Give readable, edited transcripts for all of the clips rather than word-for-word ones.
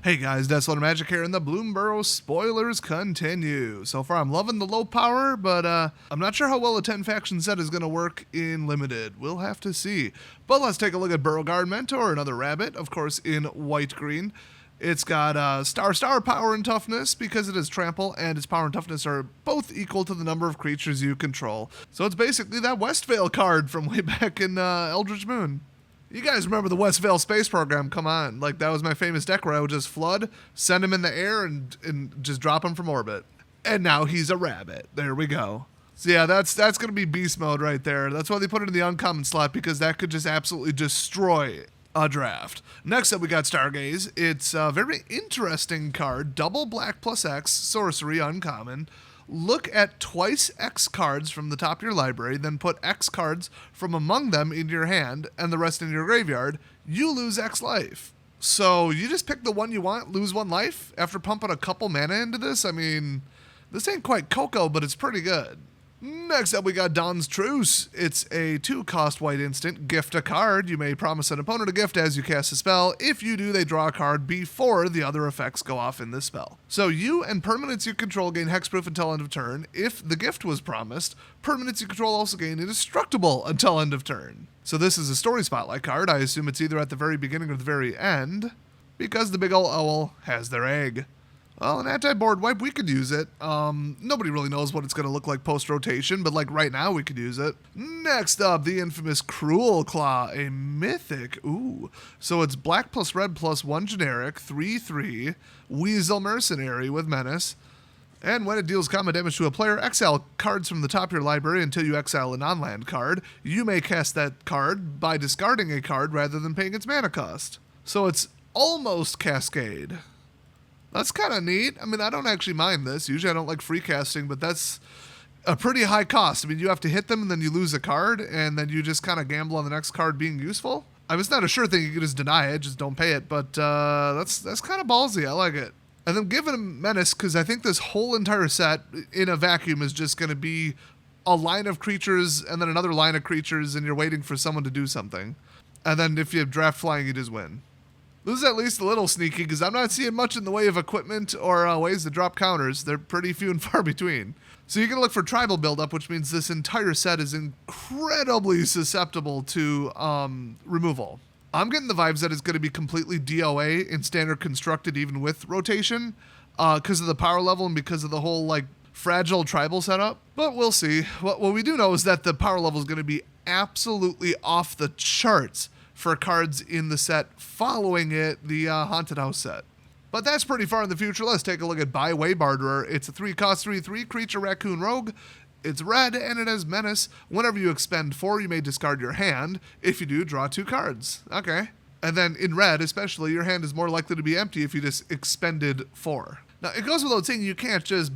Hey guys, Desolate Magic here, and the Bloomburrow spoilers continue. So far, I'm loving the low power, but I'm not sure how well a 10 faction set is going to work in Limited. We'll have to see. But let's take a look at Burrowguard Mentor, another rabbit, of course, in white-green. It's got star power and toughness because it is trample, and its power and toughness are both equal to the number of creatures you control. So it's basically that Westvale card from way back in Eldritch Moon. You guys remember the Westvale space program? Come on. Like, that was my famous deck where I would just flood, send him in the air, and just drop him from orbit. And now he's a rabbit. There we go. So yeah, that's going to be beast mode right there. That's why they put it in the uncommon slot, because that could just absolutely destroy a draft. Next up, we got Stargaze. It's a very interesting card. Double black plus X, sorcery, uncommon. Look at twice X cards from the top of your library, then put X cards from among them into your hand and the rest in your graveyard. You lose X life. So you just pick the one you want, lose one life after pumping a couple mana into this? I mean, this ain't quite Coco, but it's pretty good. Next up, we got Dawn's Truce. It's a 2-cost white instant. Gift a card. You may promise an opponent a gift as you cast a spell. If you do, they draw a card before the other effects go off in this spell. So you and permanents you control gain hexproof until end of turn. If the gift was promised, permanents you control also gain indestructible until end of turn. So this is a story spotlight card. I assume it's either at the very beginning or the very end, because the big ol' owl has their egg. Well, an anti-board wipe, we could use it. Nobody really knows what it's going to look like post-rotation, but like right now we could use it. Next up, the infamous Cruel Claw, a mythic. Ooh. So it's black plus red plus 1 generic, 3/3, Weasel Mercenary with Menace. And when it deals combat damage to a player, exile cards from the top of your library until you exile a non-land card. You may cast that card by discarding a card rather than paying its mana cost. So it's almost Cascade. That's kind of neat. I mean, I don't actually mind this. Usually I don't like free casting, but that's a pretty high cost. I mean, you have to hit them and then you lose a card, and then you just kind of gamble on the next card being useful. I mean, it's not a sure thing. You can just deny it, just don't pay it, but that's kind of ballsy. I like it. And then give it a Menace, because I think this whole entire set in a vacuum is just going to be a line of creatures and then another line of creatures, and you're waiting for someone to do something. And then if you have draft flying, you just win. This is at least a little sneaky, because I'm not seeing much in the way of equipment or ways to drop counters. They're pretty few and far between. So you can look for tribal buildup, which means this entire set is incredibly susceptible to removal. I'm getting the vibes that it's going to be completely DOA in standard constructed, even with rotation, because of the power level and because of the whole like fragile tribal setup. But we'll see. What we do know is that the power level is going to be absolutely off the charts for cards in the set following it, the Haunted House set. But that's pretty far in the future. Let's take a look at Byway Barterer. It's a 3-cost 3/3 creature raccoon rogue. It's red and it has Menace. Whenever you expend 4, you may discard your hand. If you do, draw 2 cards. Okay. And then in red, especially, your hand is more likely to be empty if you just expended 4. Now, it goes without saying you can't just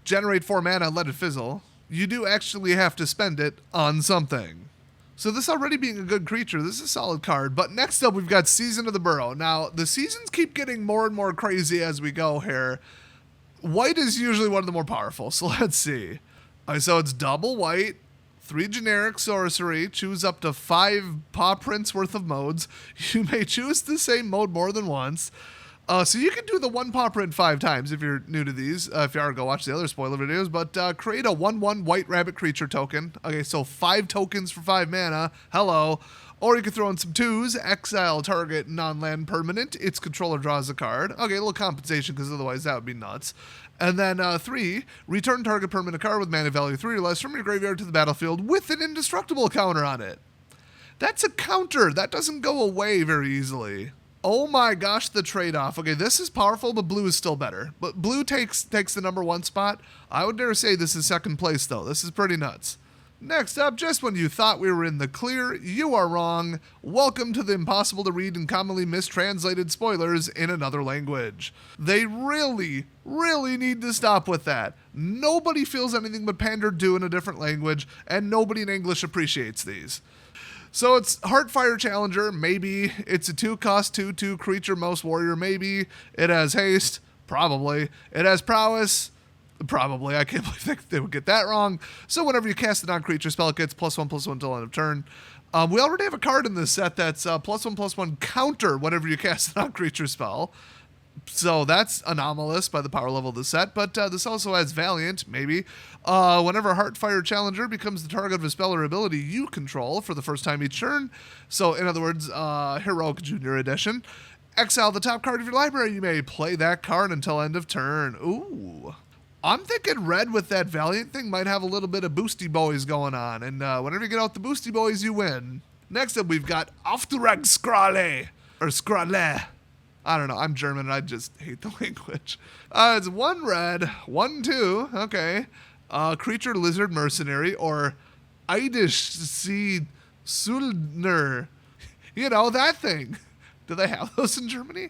generate 4 mana and let it fizzle. You do actually have to spend it on something. So this already being a good creature, this is a solid card. But next up, we've got Season of the Burrow. Now, the seasons keep getting more and more crazy as we go here. White is usually one of the more powerful, so let's see. So it's double white, 3 generic sorcery, choose up to 5 paw prints worth of modes. You may choose the same mode more than once. So you can do the 1 paw print 5 times if you're new to these. If you are, go watch the other spoiler videos. But create a 1/1 white rabbit creature token. Okay, so 5 tokens for 5 mana. Hello. Or you can throw in some 2s. Exile target non-land permanent. Its controller draws a card. Okay, a little compensation, because otherwise that would be nuts. And then 3, return target permanent card with mana value 3 or less from your graveyard to the battlefield with an indestructible counter on it. That's a counter. That doesn't go away very easily. Oh my gosh, the trade-off. Okay, this is powerful, but blue is still better. But blue takes the number 1 spot. I would dare say this is second place, though. This is pretty nuts. Next up, just when you thought we were in the clear, you are wrong. Welcome to the impossible to read and commonly mistranslated spoilers in another language. They really, really need to stop with that. Nobody feels anything but pander do in a different language, and nobody in English appreciates these. So it's Heartfire Challenger, maybe. It's a 2-cost 2/2 creature mouse warrior, maybe. It has haste, probably. It has prowess, probably. I can't believe they would get that wrong. So whenever you cast a non-creature spell, it gets +1/+1 until end of turn. We already have a card in this set that's +1/+1 counter whenever you cast a non-creature spell. So that's anomalous by the power level of the set, but this also has Valiant, maybe. Whenever Heartfire Challenger becomes the target of a spell or ability you control for the first time each turn, so in other words, Heroic Junior Edition, exile the top card of your library. You may play that card until end of turn. Ooh. I'm thinking red with that Valiant thing might have a little bit of boosty boys going on, and whenever you get out the boosty boys, you win. Next up, we've got Auftrag Skrale, or Skrale. I don't know. I'm German and I just hate the language. It's 1 red, 1/2. Okay. Creature Lizard Mercenary or Eidisch Sea Suldner. You know, that thing. Do they have those in Germany?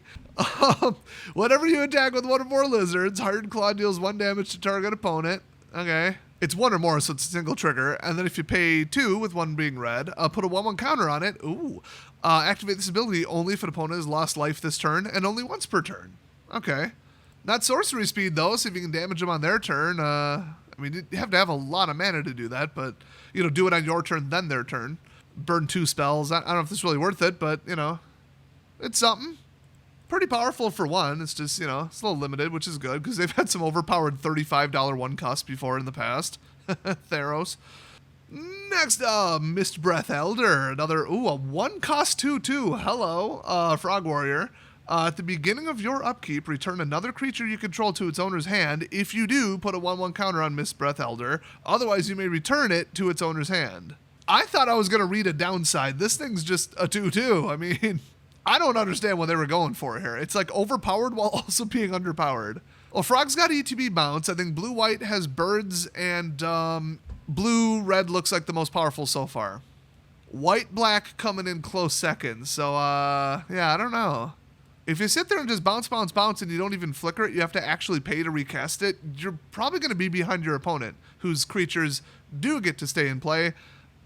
Whenever you attack with one or more lizards, Hardened Claw deals 1 damage to target opponent. Okay. It's 1 or more, so it's a single trigger. And then if you pay 2, with 1 being red, put a 1/1 counter on it. Ooh. Activate this ability only if an opponent has lost life this turn and only once per turn. Okay. Not sorcery speed, though, so if you can damage them on their turn. I mean, you have to have a lot of mana to do that, but, you know, do it on your turn, then their turn. Burn 2 spells. I don't know if this is really worth it, but, you know, it's something. Pretty powerful for 1. It's just, you know, it's a little limited, which is good, because they've had some overpowered $35 1 cost before in the past. Theros. Next up, Mist Breath Elder. Another, a 1 cost 2/2. Hello, Frog Warrior. At the beginning of your upkeep, return another creature you control to its owner's hand. If you do, put a 1/1 counter on Mist Breath Elder. Otherwise, you may return it to its owner's hand. I thought I was going to read a downside. This thing's just a 2/2. I mean, I don't understand what they were going for here. It's like overpowered while also being underpowered. Well, Frog's got ETB bounce. I think blue-white has birds, and blue-red looks like the most powerful so far. White-black coming in close second. So, yeah, I don't know. If you sit there and just bounce, bounce, bounce, and you don't even flicker it, you have to actually pay to recast it, you're probably going to be behind your opponent, whose creatures do get to stay in play.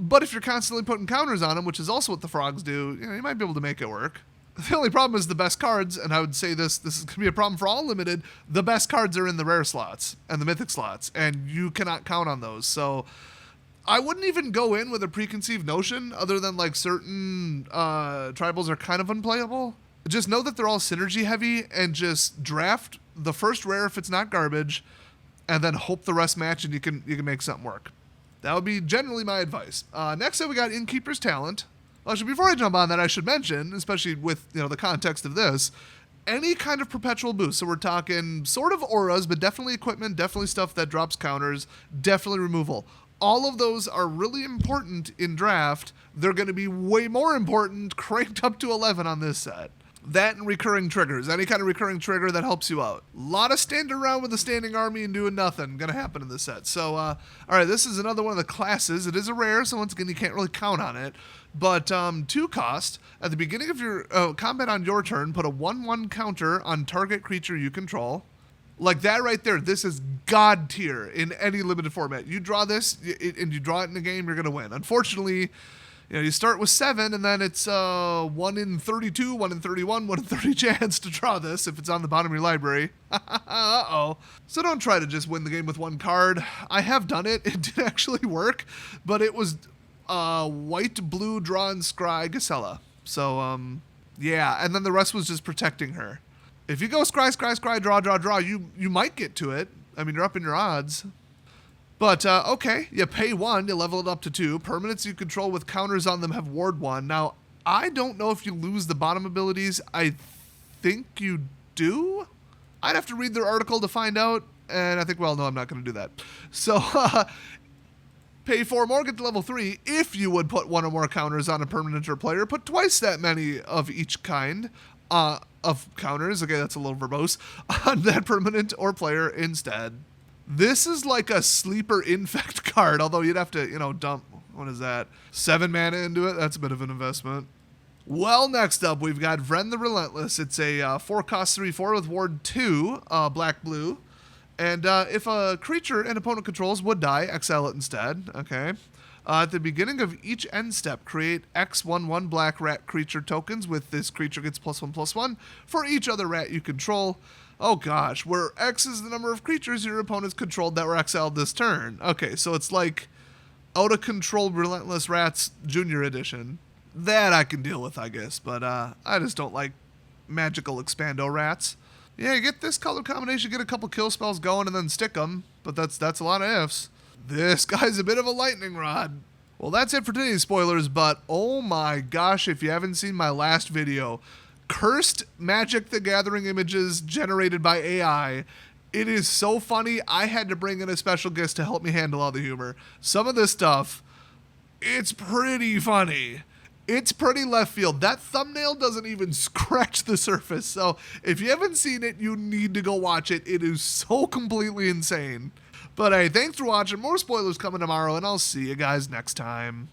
But if you're constantly putting counters on them, which is also what the frogs do, you know, you might be able to make it work. The only problem is the best cards, and I would say this is going to be a problem for all limited, the best cards are in the rare slots and the mythic slots, and you cannot count on those. So I wouldn't even go in with a preconceived notion other than like certain tribals are kind of unplayable. Just know that they're all synergy heavy and just draft the first rare if it's not garbage, and then hope the rest match and you can make something work. That would be generally my advice. Next up, we got Innkeeper's Talent. Well, actually, before I jump on that, I should mention, especially with, you know, the context of this, any kind of perpetual boost. So we're talking sort of auras, but definitely equipment, definitely stuff that drops counters, definitely removal. All of those are really important in draft. They're going to be way more important cranked up to 11 on this set. That and recurring triggers. Any kind of recurring trigger that helps you out. A lot of standing around with a standing army and doing nothing going to happen in this set. So, all right, this is another one of the classes. It is a rare, so once again, you can't really count on it. But 2 cost. At the beginning of your combat on your turn, put a 1/1 counter on target creature you control. Like that right there, this is god tier in any limited format. You draw this, and you draw it in the game, you're going to win. Unfortunately, you know, you start with 7, and then it's 1 in 32, 1 in 31, 1 in 30 chance to draw this if it's on the bottom of your library. Uh-oh. So don't try to just win the game with 1 card. I have done it. It did actually work, but it was white, blue, draw, and scry Gisela. So, yeah, and then the rest was just protecting her. If you go scry, scry, scry, draw, draw, draw, you might get to it. I mean, you're up in your odds. But, okay, you pay 1, you level it up to 2. Permanents you control with counters on them have ward 1. Now, I don't know if you lose the bottom abilities. I think you do? I'd have to read their article to find out, and I think, well, no, I'm not going to do that. So, pay 4 more, get to level 3. If you would put 1 or more counters on a permanent or player, put twice that many of each kind of counters. Okay, that's a little verbose. On that permanent or player instead. This is like a sleeper infect card, although you'd have to, you know, dump, what is that, 7 mana into it? That's a bit of an investment. Well, next up, we've got Vren the Relentless. It's a 4 cost 3/4 with ward 2, black-blue. And if a creature an opponent controls would die, exile it instead. Okay. At the beginning of each end step, create X11 black rat creature tokens with this creature gets +1/+1 for each other rat you control. Oh gosh, where X is the number of creatures your opponents controlled that were exiled this turn. Okay, so it's like out of control Relentless Rats Junior Edition. That I can deal with, I guess, but I just don't like magical expando rats. Yeah, get this color combination, get a couple kill spells going, and then stick them. But that's a lot of ifs. This guy's a bit of a lightning rod. Well, that's it for today's spoilers, but oh my gosh, if you haven't seen my last video, cursed Magic the Gathering images generated by AI. It is so funny, I had to bring in a special guest to help me handle all the humor. Some of this stuff, it's pretty funny. It's pretty left field. That thumbnail doesn't even scratch the surface. So if you haven't seen it, you need to go watch it. It is so completely insane. But hey, thanks for watching. More spoilers coming tomorrow, and I'll see you guys next time.